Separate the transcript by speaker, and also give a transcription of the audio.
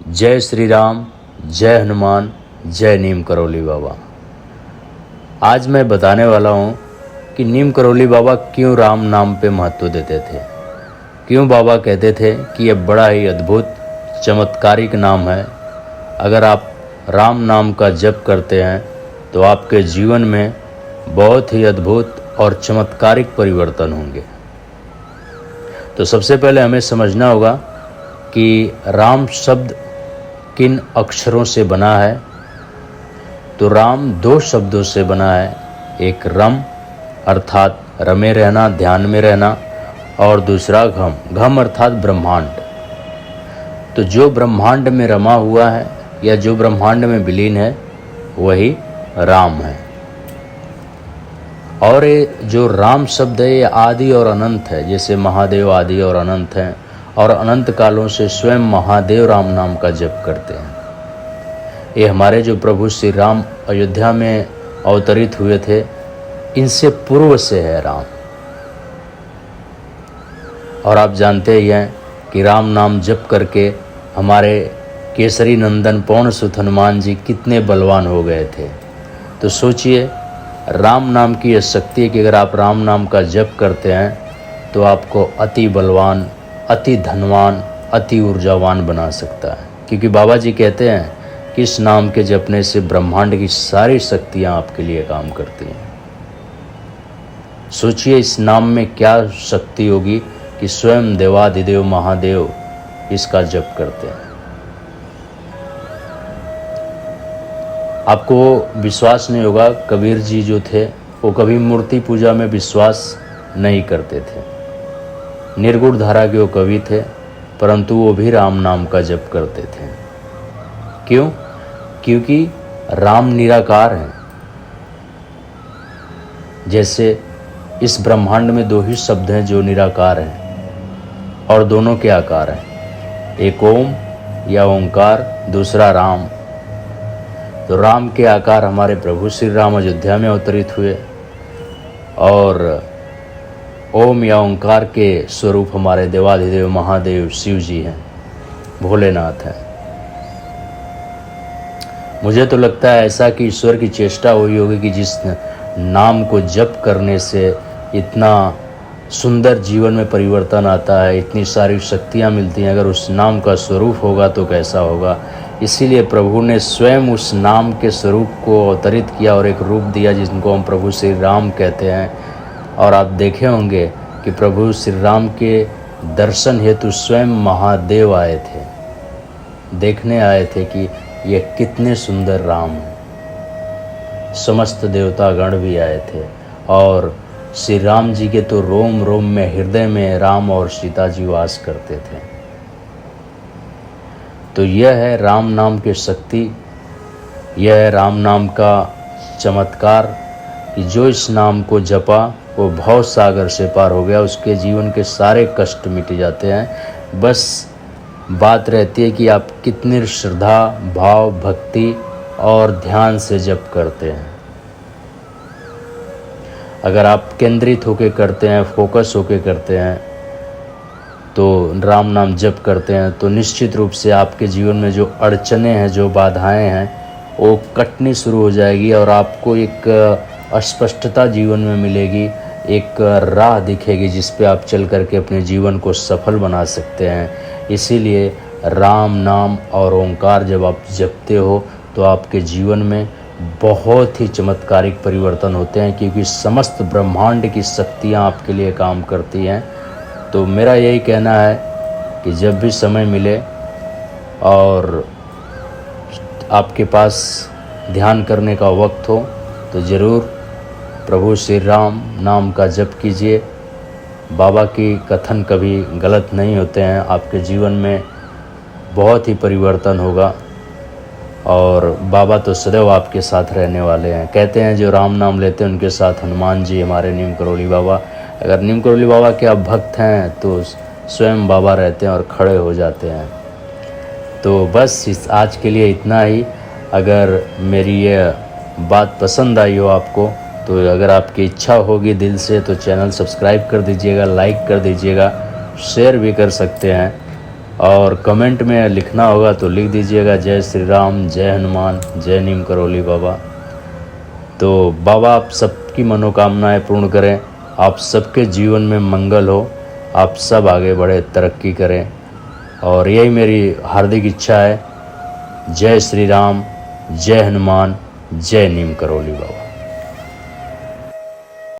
Speaker 1: जय श्री राम, जय हनुमान, जय नीम करौली बाबा। आज मैं बताने वाला हूँ कि नीम करौली बाबा क्यों राम नाम पे महत्व देते थे। क्यों बाबा कहते थे कि यह बड़ा ही अद्भुत चमत्कारिक नाम है। अगर आप राम नाम का जप करते हैं तो आपके जीवन में बहुत ही अद्भुत और चमत्कारिक परिवर्तन होंगे। तो सबसे पहले हमें समझना होगा कि राम शब्द किन अक्षरों से बना है। तो राम दो शब्दों से बना है, एक रम अर्थात रमे रहना, ध्यान में रहना, और दूसरा घम, घम अर्थात ब्रह्मांड। तो जो ब्रह्मांड में रमा हुआ है या जो ब्रह्मांड में विलीन है वही राम है। और ये जो राम शब्द है ये आदि और अनंत है। जैसे महादेव आदि और अनंत हैं और अनंत कालों से स्वयं महादेव राम नाम का जप करते हैं। ये हमारे जो प्रभु श्री राम अयोध्या में अवतरित हुए थे, इनसे पूर्व से है राम। और आप जानते ही हैं कि राम नाम जप करके हमारे केसरी नंदन पवन सुत हनुमान जी कितने बलवान हो गए थे। तो सोचिए, राम नाम की यह शक्ति है कि अगर आप राम नाम का जप करते हैं तो आपको अति बलवान, अति धनवान, अति ऊर्जावान बना सकता है। क्योंकि बाबा जी कहते हैं कि इस नाम के जपने से ब्रह्मांड की सारी शक्तियाँ आपके लिए काम करती हैं। सोचिए इस नाम में क्या शक्ति होगी कि स्वयं देवाधिदेव महादेव इसका जप करते हैं। आपको विश्वास नहीं होगा, कबीर जी जो थे वो कभी मूर्ति पूजा में विश्वास नहीं करते थे। निर्गुण धारा के वो कवि थे, परंतु वो भी राम नाम का जप करते थे। क्यों? क्योंकि राम निराकार हैं। जैसे इस ब्रह्मांड में दो ही शब्द हैं जो निराकार हैं और दोनों के आकार हैं, एक ओम या ओंकार, दूसरा राम। तो राम के आकार हमारे प्रभु श्री राम अयोध्या में अवतरित हुए और ओम या ओंकार के स्वरूप हमारे देवाधिदेव महादेव शिव जी हैं, भोलेनाथ हैं। मुझे तो लगता है ऐसा कि ईश्वर की चेष्टा हुई होगी कि जिस नाम को जप करने से इतना सुंदर जीवन में परिवर्तन आता है, इतनी सारी शक्तियाँ मिलती हैं, अगर उस नाम का स्वरूप होगा तो कैसा होगा। इसीलिए प्रभु ने स्वयं उस नाम के स्वरूप को अवतरित किया और एक रूप दिया जिनको हम प्रभु श्री राम कहते हैं। और आप देखे होंगे कि प्रभु श्री राम के दर्शन हेतु स्वयं महादेव आए थे, देखने आए थे कि ये कितने सुंदर राम हैं। समस्त देवता गण भी आए थे और श्री राम जी के तो रोम रोम में, हृदय में राम और सीता जी वास करते थे। तो यह है राम नाम की शक्ति, यह है राम नाम का चमत्कार कि जो इस नाम को जपा वो भव सागर से पार हो गया, उसके जीवन के सारे कष्ट मिट जाते हैं। बस बात रहती है कि आप कितनी श्रद्धा, भाव, भक्ति और ध्यान से जप करते हैं। अगर आप केंद्रित होकर करते हैं, फोकस होकर करते हैं, तो राम नाम जप करते हैं, तो निश्चित रूप से आपके जीवन में जो अड़चने हैं, जो बाधाएं हैं, वो कटनी शुरू हो जाएगी और आपको एक स्पष्टता जीवन में मिलेगी, एक राह दिखेगी जिस पे आप चल करके अपने जीवन को सफल बना सकते हैं। इसीलिए राम नाम और ओंकार जब आप जपते हो तो आपके जीवन में बहुत ही चमत्कारिक परिवर्तन होते हैं, क्योंकि समस्त ब्रह्मांड की शक्तियाँ आपके लिए काम करती हैं। तो मेरा यही कहना है कि जब भी समय मिले और आपके पास ध्यान करने का वक्त हो तो ज़रूर प्रभु श्री राम नाम का जप कीजिए। बाबा की कथन कभी गलत नहीं होते हैं, आपके जीवन में बहुत ही परिवर्तन होगा और बाबा तो सदैव आपके साथ रहने वाले हैं। कहते हैं जो राम नाम लेते हैं उनके साथ हनुमान जी, हमारे नीम करौली बाबा। अगर नीम करौली बाबा के आप भक्त हैं तो स्वयं बाबा रहते हैं और खड़े हो जाते हैं। तो बस इस आज के लिए इतना ही। अगर मेरी ये बात पसंद आई हो आपको, तो अगर आपकी इच्छा होगी दिल से तो चैनल सब्सक्राइब कर दीजिएगा, लाइक कर दीजिएगा, शेयर भी कर सकते हैं। और कमेंट में लिखना होगा तो लिख दीजिएगा जय श्री राम, जय हनुमान, जय नीम करौली बाबा। तो बाबा आप सबकी मनोकामनाएं पूर्ण करें, आप सबके जीवन में मंगल हो, आप सब आगे बढ़े, तरक्की करें, और यही मेरी हार्दिक इच्छा है। जय श्री राम, जय हनुमान, जय नीम करौली बाबा।